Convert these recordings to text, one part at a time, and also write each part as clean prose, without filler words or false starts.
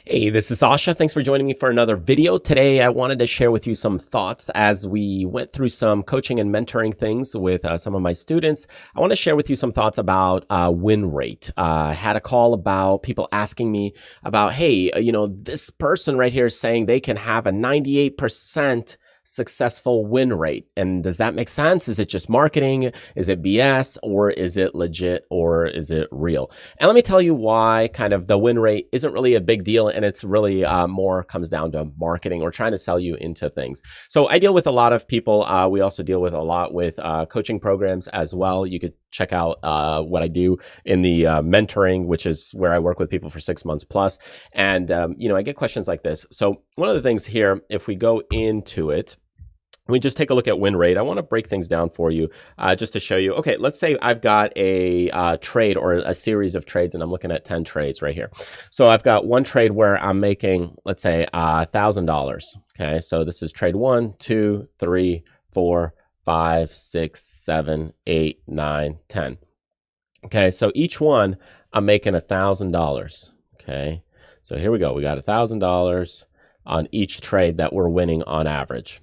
Hey, this is Sasha. Thanks for joining me for another video. Today, I wanted to share with you some thoughts as we went through some coaching and mentoring things with some of my students. I want to share with you some thoughts about win rate. I had a call about people asking me about, hey, this person right here is saying they can have a 98% successful win rate. And does that make sense? Is it just marketing? Is it BS? Or is it legit? Or is it real? And let me tell you why kind of the win rate isn't really a big deal. And it's really more comes down to marketing or trying to sell you into things. So I deal with a lot of people. We also deal with a lot with coaching programs as well. You could check out what I do in the mentoring, which is where I work with people for 6 months plus. And, I get questions like this. So one of the things here, if we go into it, we just take a look at win rate. I want to break things down for you just to show you. Okay, let's say I've got a trade or a series of trades and I'm looking at 10 trades right here. So I've got one trade where I'm making, let's say, $1,000. Okay, so this is trade 1, 2, 3, 4, 5, 6, 7, 8, 9, 10. Okay, so each one I'm making $1,000. Okay, so here we go. We got $1,000 on each trade that we're winning on average.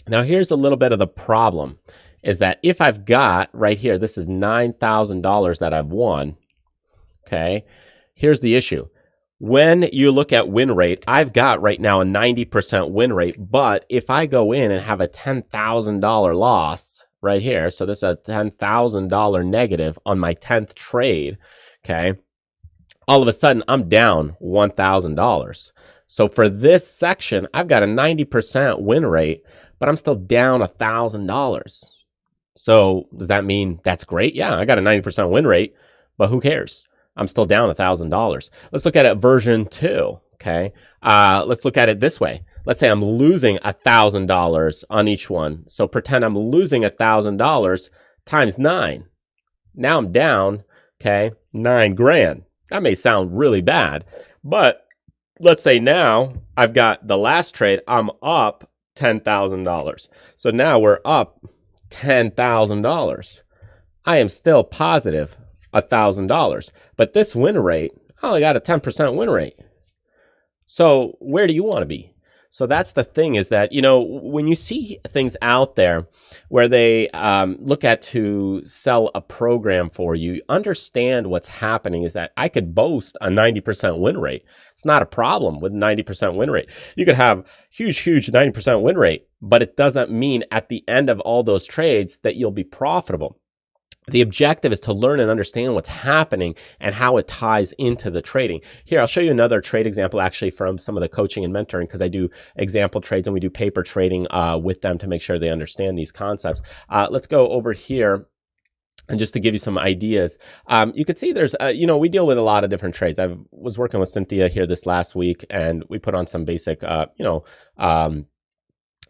Now, here's a little bit of the problem is that if I've got right here, this is $9,000 that I've won. Okay, here's the issue. When you look at win rate, I've got right now a 90% win rate. But if I go in and have a $10,000 loss right here, so this is a $10,000 negative on my 10th trade, okay, all of a sudden I'm down $1,000. So for this section, I've got a 90% win rate, but I'm still down $1,000. So does that mean that's great? Yeah, I got a 90% win rate, but who cares? I'm still down $1,000. Let's look at it version 2, okay? Let's look at it this way. Let's say I'm losing $1,000 on each one. So pretend I'm losing $1,000 times 9. Now I'm down, okay, 9 grand. That may sound really bad, but let's say now I've got the last trade, I'm up $10,000. So now we're up $10,000. I am still positive $1,000, but this win rate, I only got a 10% win rate. So where do you want to be? So that's the thing is that, when you see things out there where they look at to sell a program for you, understand what's happening is that I could boast a 90% win rate. It's not a problem with 90% win rate. You could have huge 90% win rate, but it doesn't mean at the end of all those trades that you'll be profitable. The objective is to learn and understand what's happening and how it ties into the trading. Here, I'll show you another trade example actually from some of the coaching and mentoring because I do example trades and we do paper trading with them to make sure they understand these concepts. Let's go over here. And just to give you some ideas, you could see there's, we deal with a lot of different trades. I was working with Cynthia here this last week and we put on some basic,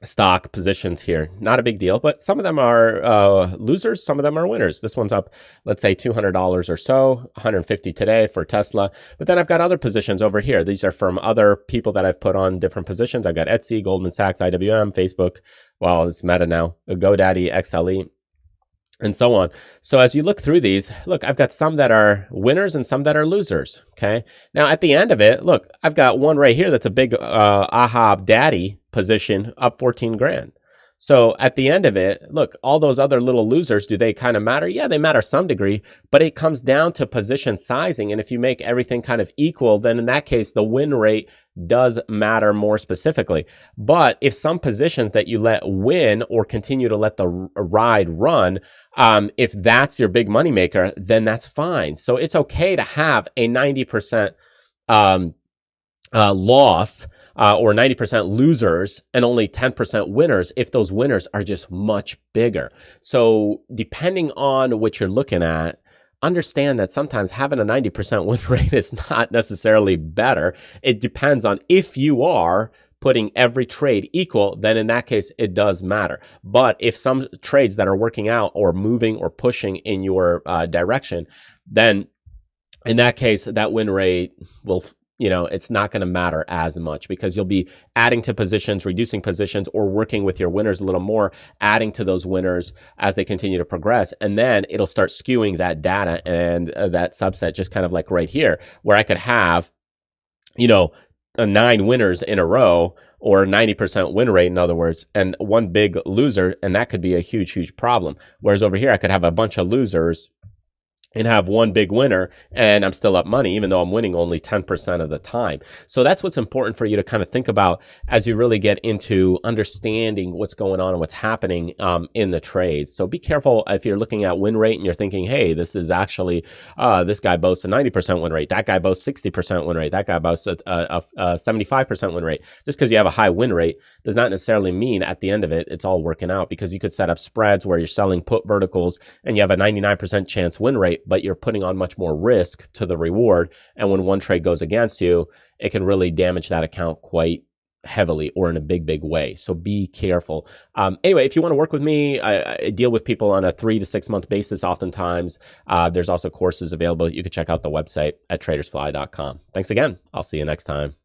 stock positions here. Not a big deal, but some of them are losers, some of them are winners. This one's up, let's say $200 or so, 150 today for Tesla. But then I've got other positions over here. These are from other people that I've put on different positions. I've got Etsy, Goldman Sachs, IWM, Facebook. Well, it's Meta now, GoDaddy, XLE, and so on. So as you look through these, look, I've got some that are winners and some that are losers. Okay. Now at the end of it, look, I've got one right here that's a big aha daddy position up 14 grand. So at the end of it, look, all those other little losers, do they kind of matter? Yeah, they matter some degree, but it comes down to position sizing. And if you make everything kind of equal, then in that case, the win rate does matter more specifically. But if some positions that you let win or continue to let the ride run, if that's your big money maker, then that's fine. So it's okay to have a 90% loss or 90% losers and only 10% winners if those winners are just much bigger. So depending on what you're looking at, understand that sometimes having a 90% win rate is not necessarily better. It depends on if you are putting every trade equal, then in that case, it does matter. But if some trades that are working out or moving or pushing in your direction, then in that case, that win rate will it's not going to matter as much because you'll be adding to positions, reducing positions, or working with your winners a little more, adding to those winners as they continue to progress. And then it'll start skewing that data and that subset, just kind of like right here, where I could have you know, 9 winners in a row, or 90% win rate, in other words, and one big loser, and that could be a huge problem. Whereas over here, I could have a bunch of losers and have one big winner, and I'm still up money, even though I'm winning only 10% of the time. So that's what's important for you to kind of think about as you really get into understanding what's going on and what's happening in the trades. So be careful if you're looking at win rate and you're thinking, hey, this is actually, this guy boasts a 90% win rate. That guy boasts 60% win rate. That guy boasts a 75% win rate. Just because you have a high win rate does not necessarily mean at the end of it, it's all working out, because you could set up spreads where you're selling put verticals and you have a 99% chance win rate, but you're putting on much more risk to the reward. And when one trade goes against you, it can really damage that account quite heavily or in a big way. So be careful. Anyway, if you want to work with me, I deal with people on a 3 to 6 month basis oftentimes. There's also courses available. You can check out the website at tradersfly.com. Thanks again. I'll see you next time.